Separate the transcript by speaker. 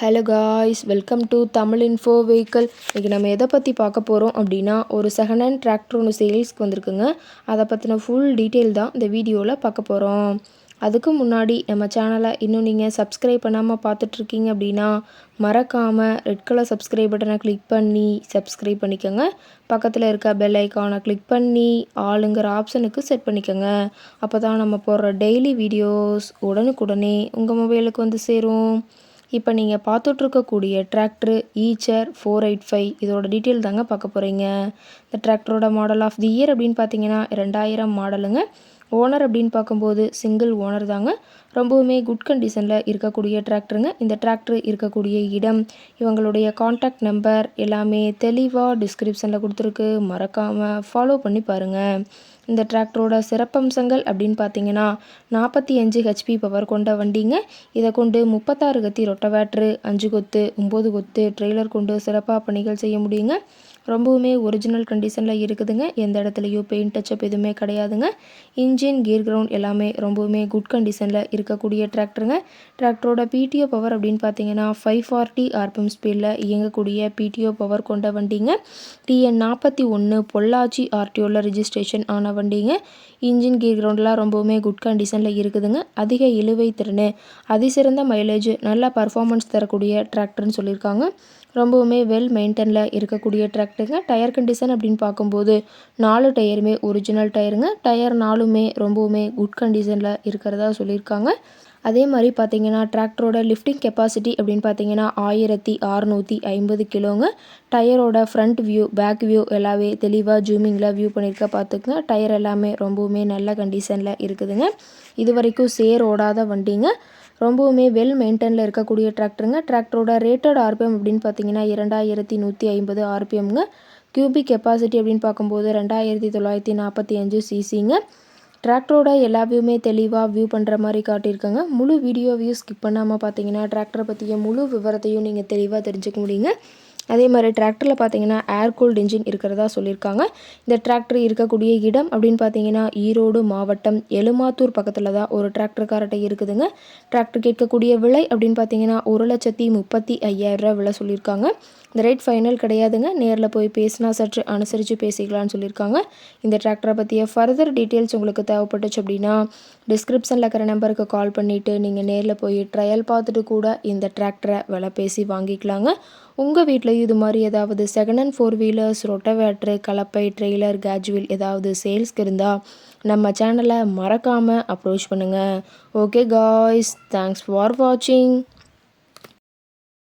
Speaker 1: Hello guys, welcome to Tamil info vehicle. இன்றைக்கி நம்ம எதை பற்றி பார்க்க போகிறோம் அப்படின்னா, ஒரு செகண்ட் ஹேண்ட் டிராக்டர் ஒன்று சேல்ஸ்க்கு வந்திருக்குங்க. அதை பற்றின ஃபுல் டீட்டெயில் தான் இந்த வீடியோவில் பார்க்க போகிறோம். அதுக்கு முன்னாடி நம்ம சேனலை இன்னும் நீங்கள் சப்ஸ்கிரைப் பண்ணாமல் பார்த்துட்ருக்கீங்க அப்படின்னா, மறக்காமல் ரெட் கலர் சப்ஸ்கிரைப் பட்டனை கிளிக் பண்ணி சப்ஸ்கிரைப் பண்ணிக்கோங்க. பக்கத்தில் இருக்க பெல் ஐக்கானை கிளிக் பண்ணி ஆளுங்கிற ஆப்ஷனுக்கு செட் பண்ணிக்கோங்க. அப்போ தான் நம்ம போடுற டெய்லி வீடியோஸ் உடனுக்குடனே உங்கள் மொபைலுக்கு வந்து சேரும். இப்போ நீங்கள் பார்த்துட்ருக்கக்கூடிய டிராக்டரு ஈச்சர் 485 இதோட டீட்டெயில் தாங்க பார்க்க போகிறீங்க. இந்த டிராக்டரோட மாடல் ஆஃப் தி இயர் அப்படின்னு பார்த்தீங்கன்னா 2000 மாடலுங்க. ஓனர் அப்படின்னு பார்க்கும்போது சிங்கிள் ஓனர் தாங்க. ரொம்பவுமே குட் கண்டிஷனில் இருக்கக்கூடிய டிராக்டருங்க. இந்த டிராக்டர் இருக்கக்கூடிய இடம், இவங்களுடைய காண்டாக்ட் நம்பர் எல்லாமே தெளிவாக டிஸ்கிரிப்ஷனில் கொடுத்துருக்கு. மறக்காமல் ஃபாலோ பண்ணி பாருங்கள். இந்த டிராக்டரோட சிறப்பம்சங்கள் அப்படின்னு பார்த்தீங்கன்னா 45 ஹெச்பி பவர் கொண்ட வண்டிங்க. இதை கொண்டு 36 கத்தி ரொட்டவேட்ரு, 5 கொத்து 9 கொத்து ட்ரெய்லர் கொண்டு சிறப்பாக பணிகள் செய்ய முடியுங்க. ரொம்பவுமே ஒரிஜினல் கண்டிஷனில் இருக்குதுங்க. எந்த இடத்துலையும் பெயிண்ட் டச்சப் எதுவுமே கிடையாதுங்க. இன்ஜின் கியர் கிரவுண்ட் எல்லாமே ரொம்பவுமே குட் கண்டிஷனில் இருக்கக்கூடிய டிராக்டருங்க. டிராக்டரோட பிடிஓ பவர் அப்படின்னு பார்த்தீங்கன்னா 540 ஆர்பிஎம் ஸ்பீடில் இயங்கக்கூடிய பிடிஓ பவர் கொண்ட வண்டிங்க. TN 41 பொள்ளாச்சி ஆர்டிஓவில் ரிஜிஸ்ட்ரேஷன் ஆன வண்டிங்க. இன்ஜின் கியர் கிரவுண்ட்லாம் ரொம்பவுமே குட் கண்டிஷனில் இருக்குதுங்க. அதிக இழுவை திறன், அதிசிறந்த மைலேஜ், நல்ல பர்ஃபார்மன்ஸ் தரக்கூடிய டிராக்டர்னு சொல்லியிருக்காங்க. ரொம்பவுமே வெல் மெயின்டெனில் இருக்கக்கூடிய டிராக்டருங்க. டயர் கண்டிஷன் அப்படின்னு பார்க்கும்போது 4 டயருமே ஒரிஜினல் டயருங்க. டயர் 4மே ரொம்பவுமே குட் கண்டிஷனில் இருக்கிறதா சொல்லியிருக்காங்க. அதே மாதிரி பார்த்தீங்கன்னா டிராக்டரோட லிஃப்டிங் கெப்பாசிட்டி அப்படின்னு பார்த்தீங்கன்னா 1650 கிலோங்க. டயரோட ஃப்ரண்ட் வியூ, பேக் வியூ எல்லாமே தெளிவாக ஜூமிங்கில் வியூ பண்ணியிருக்க பார்த்துக்குங்க. டயர் எல்லாமே ரொம்பவுமே நல்ல கண்டிஷனில் இருக்குதுங்க. இது வரைக்கும் சேர் ஓடாத வண்டிங்க. ரொம்பவுமே வெல் மெயின்டெனில் இருக்கக்கூடிய டிராக்டருங்க. டிராக்டரோட ரேட்டட் ஆர்பிஎம் அப்படின்னு பார்த்தீங்கன்னா 2150 ஆர்பிஎம்ங்க. கியூபிக் கெப்பாசிட்டி அப்படின்னு பார்க்கும்போது 2945 சிசிங்க. டிராக்டரோட எல்லா வியூமே தெளிவாக வியூ பண்ணுற மாதிரி காட்டியிருக்காங்க. முழு வீடியோவையும் ஸ்கிப் பண்ணாமல் பார்த்தீங்கன்னா டிராக்டரை பற்றிய முழு விவரத்தையும் நீங்கள் தெளிவாக தெரிஞ்சுக்க முடியுங்க. அதே மாதிரி டிராக்டரில் பார்த்தீங்கன்னா ஏர் கூல்டு இன்ஜின் இருக்கிறதா சொல்லியிருக்காங்க. இந்த டிராக்டர் இருக்கக்கூடிய இடம் அப்படின்னு பார்த்தீங்கன்னா ஈரோடு மாவட்டம் எலுமாத்தூர் பக்கத்தில் தான் ஒரு டிராக்டர் காரட்டை இருக்குதுங்க. டிராக்டர் கேட்கக்கூடிய விலை அப்படின்னு பார்த்தீங்கன்னா 1,35,000 ரூபா விலை சொல்லியிருக்காங்க. இந்த ரேட் ஃபைனல் கிடையாதுங்க. நேரில் போய் பேசினா சற்று அனுசரித்து பேசிக்கலாம்னு சொல்லியிருக்காங்க. இந்த டிராக்டரை பற்றிய ஃபர்தர் டீட்டெயில்ஸ் உங்களுக்கு தேவைப்பட்டுச்சு அப்படின்னா டிஸ்கிரிப்ஷனில் இருக்கிற நம்பருக்கு கால் பண்ணிவிட்டு நீங்கள் நேரில் போய் ட்ரையல் பார்த்துட்டு கூட இந்த டிராக்டரை விலை பேசி வாங்கிக்கலாங்க. உங்கள் வீட்டில் இது மாதிரி ஏதாவது செகண்ட் ஹேண்ட் 4 வீலர்ஸ், ரொட்டவேட்ரு, கலப்பை, ட்ரெய்லர், கேஜுவல் ஏதாவது சேல்ஸ்க்கு இருந்தால் நம்ம சேனலை மறக்காமல் அப்ரோச் பண்ணுங்கள். ஓகே காய்ஸ், தேங்க்ஸ் ஃபார் வாட்சிங்.